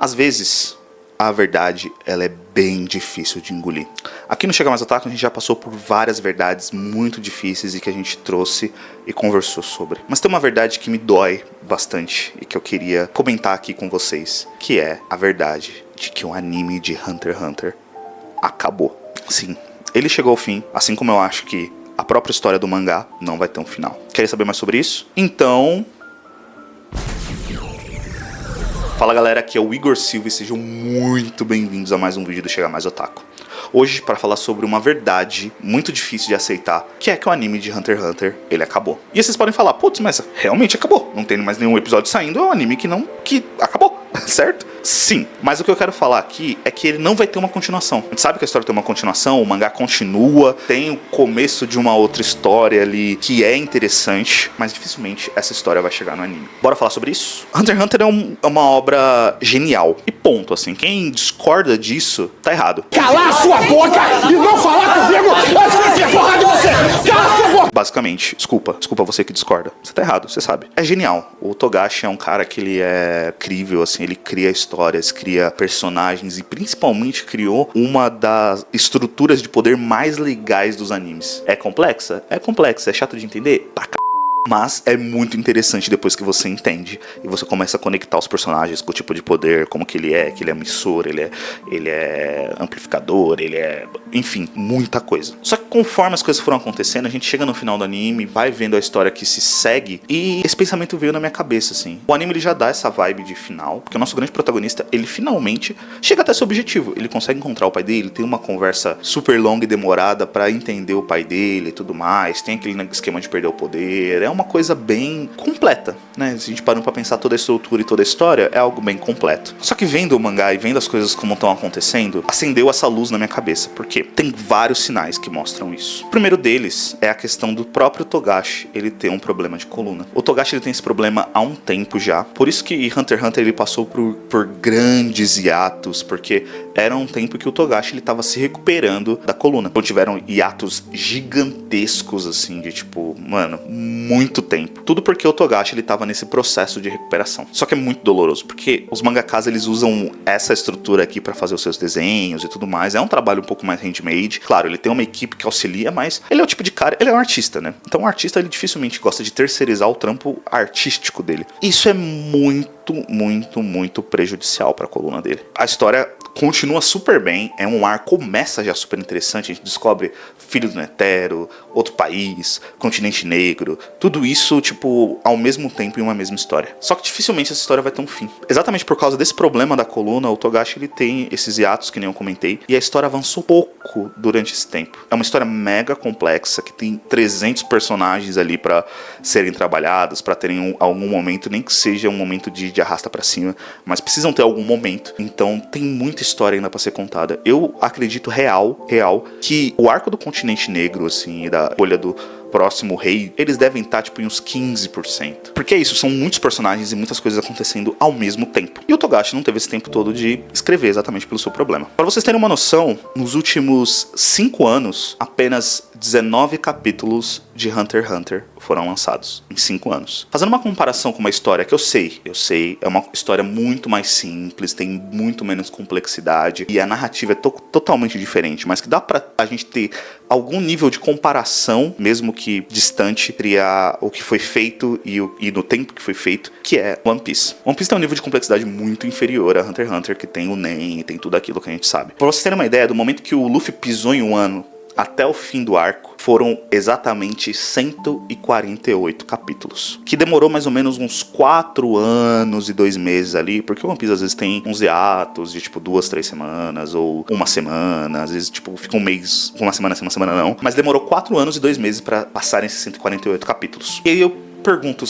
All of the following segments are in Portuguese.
Às vezes, a verdade, ela é bem difícil de engolir. Aqui no Chega Mais Otaku, a gente já passou por várias verdades muito difíceis e que a gente trouxe e conversou sobre. Mas tem uma verdade que me dói bastante e que eu queria comentar aqui com vocês, que é a verdade de que o anime de Hunter x Hunter acabou. Sim, ele chegou ao fim, assim como eu acho que a própria história do mangá não vai ter um final. Querem saber mais sobre isso? Então... Fala galera, aqui é o Igor Silva e sejam muito bem-vindos a mais um vídeo do Chega Mais Otaku. Hoje para falar sobre uma verdade muito difícil de aceitar, que é que o anime de Hunter x Hunter, ele acabou. E vocês podem falar, putz, mas realmente acabou, não tem mais nenhum episódio saindo, é um anime que acabou, certo? Sim, mas o que eu quero falar aqui é que ele não vai ter uma continuação. A gente sabe que a história tem uma continuação, o mangá continua, tem o começo de uma outra história ali que é interessante, mas dificilmente essa história vai chegar no anime. Bora falar sobre isso? Hunter x Hunter é uma obra genial. E ponto, assim, quem discorda disso tá errado. Calar a sua boca e não falar comigo antes de eu enfiar porrada de você! Cala a sua boca! Basicamente, desculpa você que discorda. Você tá errado, você sabe. É genial. O Togashi é um cara que ele é incrível, assim, ele cria histórias, cria personagens e principalmente criou uma das estruturas de poder mais legais dos animes. É complexa? É complexa. É chato de entender? Pra c... Mas é muito interessante depois que você entende e você começa a conectar os personagens com o tipo de poder, como que ele é emissor, ele é amplificador, ele é... enfim, muita coisa. Só que conforme as coisas foram acontecendo, a gente chega no final do anime, vai vendo a história que se segue e esse pensamento veio na minha cabeça, assim. O anime ele já dá essa vibe de final, porque o nosso grande protagonista, ele finalmente chega até seu objetivo. Ele consegue encontrar o pai dele, tem uma conversa super longa e demorada pra entender o pai dele e tudo mais, tem aquele esquema de perder o poder, é uma coisa bem completa, né? Se a gente parar pra pensar toda a estrutura e toda a história, é algo bem completo. Só que vendo o mangá e vendo as coisas como estão acontecendo, acendeu essa luz na minha cabeça, porque tem vários sinais que mostram isso. O primeiro deles é a questão do próprio Togashi, ele ter um problema de coluna. O Togashi ele tem esse problema há um tempo já, por isso que Hunter x Hunter ele passou por grandes hiatos, porque era um tempo que o Togashi ele tava se recuperando da coluna. Então tiveram hiatos gigantescos, assim, de tipo, mano, muito tempo. Tudo porque o Togashi ele tava nesse processo de recuperação. Só que é muito doloroso, porque os mangakas eles usam essa estrutura aqui pra fazer os seus desenhos e tudo mais. É um trabalho um pouco mais handmade. Claro, ele tem uma equipe que auxilia, mas ele é o tipo de cara, ele é um artista, né? Então o artista ele dificilmente gosta de terceirizar o trampo artístico dele. Isso é muito prejudicial pra coluna dele. A história continua super bem, é um ar, começa já super interessante, a gente descobre filho do Netero, outro país, continente negro, tudo isso, tipo, ao mesmo tempo em uma mesma história. Só que dificilmente essa história vai ter um fim. Exatamente por causa desse problema da coluna, o Togashi ele tem esses hiatos que nem eu comentei, e a história avançou pouco durante esse tempo. É uma história mega complexa, que tem 300 personagens ali pra serem trabalhados, pra terem algum momento, nem que seja um momento de arrasta pra cima, mas precisam ter algum momento. Então tem muita história ainda pra ser contada. Eu acredito real, que o arco do continente negro, assim, e da bolha do próximo rei, eles devem estar tipo em uns 15%. Porque é isso, são muitos personagens e muitas coisas acontecendo ao mesmo tempo. E o Togashi não teve esse tempo todo de escrever exatamente pelo seu problema. Para vocês terem uma noção, nos últimos 5 anos, apenas 19 capítulos de Hunter x Hunter foram lançados em 5 anos. Fazendo uma comparação com uma história que eu sei, é uma história muito mais simples, tem muito menos complexidade e a narrativa é totalmente diferente, mas que dá pra a gente ter algum nível de comparação, mesmo que distante, entre o que foi feito e no tempo que foi feito, que é One Piece. One Piece tem um nível de complexidade muito inferior a Hunter x Hunter, que tem o Nen e tem tudo aquilo que a gente sabe. Pra vocês terem uma ideia, do momento que o Luffy pisou em Wano até o fim do arco, foram exatamente 148 capítulos. Que demorou mais ou menos uns 4 anos e 2 meses ali, porque o One Piece às vezes tem uns hiatos de tipo 2, 3 semanas, ou uma semana, às vezes tipo fica um mês, uma semana não. Mas demorou 4 anos e 2 meses pra passarem esses 148 capítulos. E aí eu pergunto,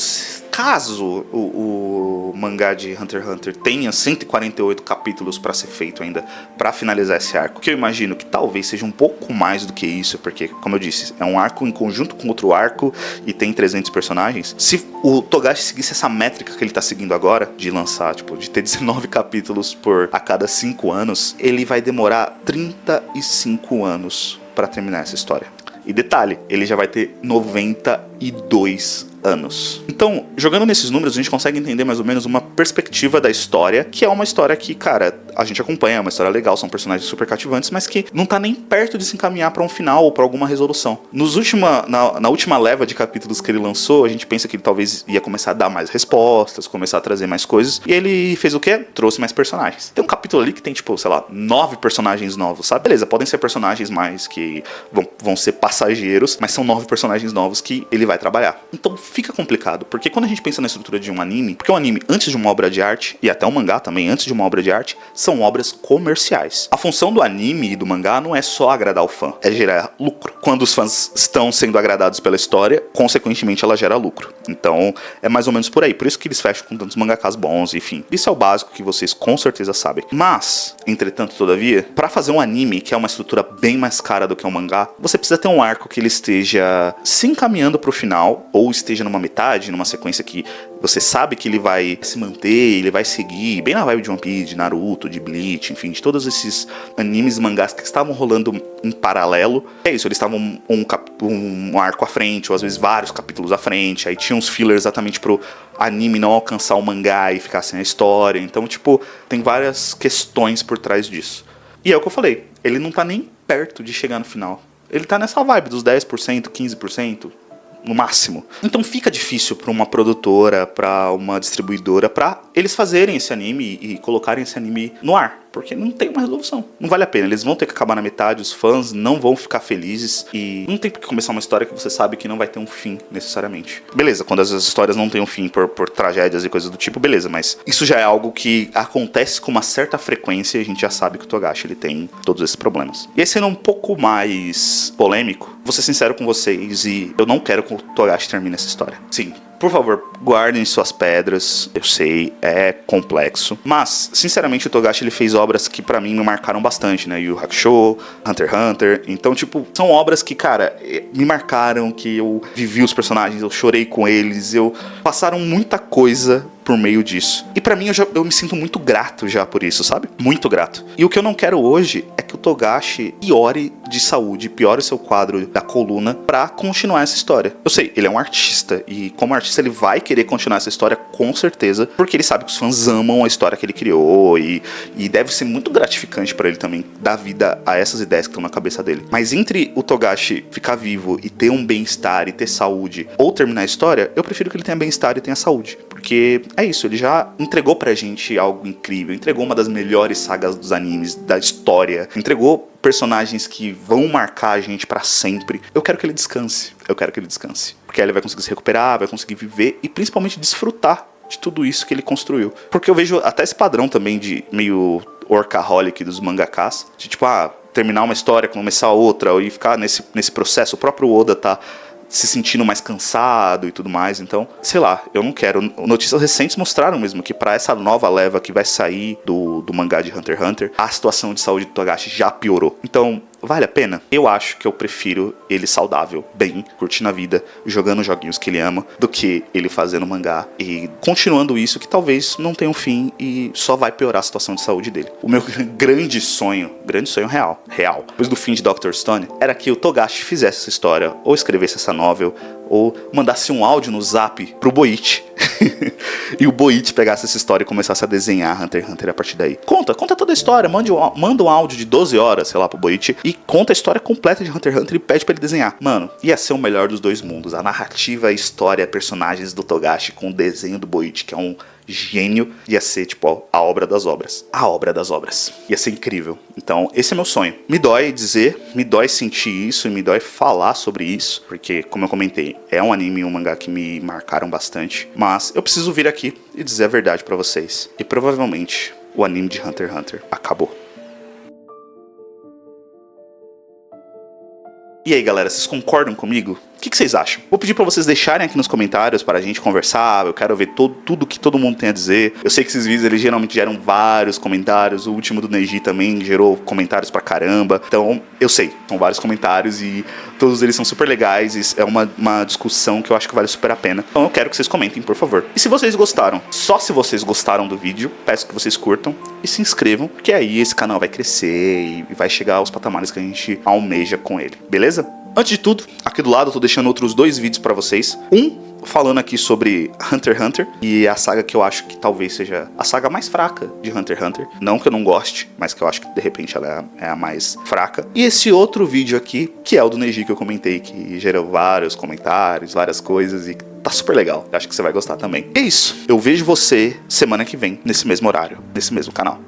caso o mangá de Hunter x Hunter tenha 148 capítulos pra ser feito ainda, pra finalizar esse arco, que eu imagino que talvez seja um pouco mais do que isso, porque, como eu disse, é um arco em conjunto com outro arco e tem 300 personagens. Se o Togashi seguisse essa métrica que ele tá seguindo agora, de lançar, tipo, de ter 19 capítulos a cada 5 anos, ele vai demorar 35 anos pra terminar essa história. E detalhe, ele já vai ter 90 22 anos. Então, jogando nesses números, a gente consegue entender mais ou menos uma perspectiva da história, que é uma história que, cara, a gente acompanha, é uma história legal, são personagens super cativantes, mas que não tá nem perto de se encaminhar pra um final ou pra alguma resolução. Na última leva de capítulos que ele lançou, a gente pensa que ele talvez ia começar a dar mais respostas, começar a trazer mais coisas, e ele fez o quê? Trouxe mais personagens. Tem um capítulo ali que tem, tipo, sei lá, 9 personagens novos, sabe? Beleza, podem ser personagens mais que vão ser passageiros, mas são 9 personagens novos que ele vai trabalhar. Então fica complicado, porque quando a gente pensa na estrutura de um anime, porque o anime, antes de uma obra de arte, e até o mangá também, antes de uma obra de arte, são obras comerciais. A função do anime e do mangá não é só agradar o fã, é gerar lucro. Quando os fãs estão sendo agradados pela história, consequentemente ela gera lucro. Então é mais ou menos por aí, por isso que eles fecham com tantos mangakas bons, enfim. Isso é o básico que vocês com certeza sabem. Mas, entretanto, todavia, para fazer um anime, que é uma estrutura bem mais cara do que um mangá, você precisa ter um arco que ele esteja se encaminhando pro final, ou esteja numa metade, numa sequência que você sabe que ele vai se manter, ele vai seguir, bem na vibe de One Piece, de Naruto, de Bleach, enfim, de todos esses animes e mangás que estavam rolando em paralelo. É isso, eles estavam um arco à frente, ou às vezes vários capítulos à frente, aí tinha uns fillers exatamente pro anime não alcançar o mangá e ficar sem a história. Então, tipo, tem várias questões por trás disso. E é o que eu falei, ele não tá nem perto de chegar no final. Ele tá nessa vibe dos 10%, 15%, no máximo. Então fica difícil para uma produtora, para uma distribuidora, para eles fazerem esse anime e colocarem esse anime no ar, porque não tem uma resolução. Não vale a pena, eles vão ter que acabar na metade, os fãs não vão ficar felizes e não tem por que começar uma história que você sabe que não vai ter um fim, necessariamente. Beleza, quando as histórias não têm um fim por tragédias e coisas do tipo, beleza, mas isso já é algo que acontece com uma certa frequência e a gente já sabe que o Togashi, ele tem todos esses problemas. E aí, sendo um pouco mais polêmico, vou ser sincero com vocês e eu não quero que o Togashi termine essa história. Sim, por favor, guardem suas pedras. Eu sei, é complexo. Mas, sinceramente, o Togashi ele fez obras que pra mim me marcaram bastante, né? Yu Yu Hakusho, Hunter x Hunter. Então, tipo, são obras que, cara, me marcaram, que eu vivi os personagens, eu chorei com eles, passaram muita coisa por meio disso. E pra mim eu me sinto muito grato já por isso, sabe? Muito grato. E o que eu não quero hoje é que o Togashi piore de saúde, piore o seu quadro da coluna pra continuar essa história. Eu sei, ele é um artista e como artista ele vai querer continuar essa história com certeza, porque ele sabe que os fãs amam a história que ele criou e deve ser muito gratificante pra ele também dar vida a essas ideias que estão na cabeça dele. Mas entre o Togashi ficar vivo e ter um bem-estar e ter saúde ou terminar a história, eu prefiro que ele tenha bem-estar e tenha saúde. Porque é isso, ele já entregou pra gente algo incrível, entregou uma das melhores sagas dos animes da história, entregou personagens que vão marcar a gente pra sempre. Eu quero que ele descanse, porque aí ele vai conseguir se recuperar, vai conseguir viver e principalmente desfrutar de tudo isso que ele construiu. Porque eu vejo até esse padrão também de meio workaholic dos mangakas, de tipo, terminar uma história, começar outra e ficar nesse processo. O próprio Oda tá se sentindo mais cansado e tudo mais, então, sei lá, eu não quero. Notícias recentes mostraram mesmo que pra essa nova leva que vai sair do mangá de Hunter x Hunter, a situação de saúde do Togashi já piorou. Então, vale a pena? Eu acho que eu prefiro ele saudável, bem, curtindo a vida, jogando os joguinhos que ele ama, do que ele fazendo mangá e continuando isso que talvez não tenha um fim e só vai piorar a situação de saúde dele. O meu grande sonho real, depois do fim de Dr. Stone, era que o Togashi fizesse essa história, ou escrevesse essa novel, ou mandasse um áudio no Zap pro Boichi e o Boichi pegasse essa história e começasse a desenhar Hunter x Hunter a partir daí. Conta toda a história, manda um áudio de 12 horas, sei lá, pro Boichi e conta a história completa de Hunter x Hunter e pede pra ele desenhar. Mano, ia ser o melhor dos dois mundos. A narrativa, a história, personagens do Togashi com o desenho do Boichi, que é um gênio, ia ser tipo a obra das obras. A obra das obras. Ia ser incrível. Então, esse é meu sonho. Me dói dizer, me dói sentir isso e me dói falar sobre isso, porque, como eu comentei, é um anime e um mangá que me marcaram bastante. Mas eu preciso vir aqui e dizer a verdade pra vocês. E provavelmente o anime de Hunter x Hunter acabou. E aí, galera, vocês concordam comigo? O que vocês acham? Vou pedir pra vocês deixarem aqui nos comentários para a gente conversar. Eu quero ver tudo que todo mundo tem a dizer. Eu sei que esses vídeos eles geralmente geram vários comentários. O último do Neji também gerou comentários pra caramba. Então, eu sei, são vários comentários e todos eles são super legais. E é uma discussão que eu acho que vale super a pena. Então eu quero que vocês comentem, por favor. E se vocês gostaram, só se vocês gostaram do vídeo, peço que vocês curtam e se inscrevam, porque aí esse canal vai crescer e vai chegar aos patamares que a gente almeja com ele. Beleza? Antes de tudo, aqui do lado eu tô deixando outros 2 vídeos pra vocês. Um falando aqui sobre Hunter x Hunter, e a saga que eu acho que talvez seja a saga mais fraca de Hunter x Hunter. Não que eu não goste, mas que eu acho que de repente ela é a mais fraca. E esse outro vídeo aqui, que é o do Neji que eu comentei, que gerou vários comentários, várias coisas, e tá super legal. Eu acho que você vai gostar também. É isso. Eu vejo você semana que vem, nesse mesmo horário, nesse mesmo canal.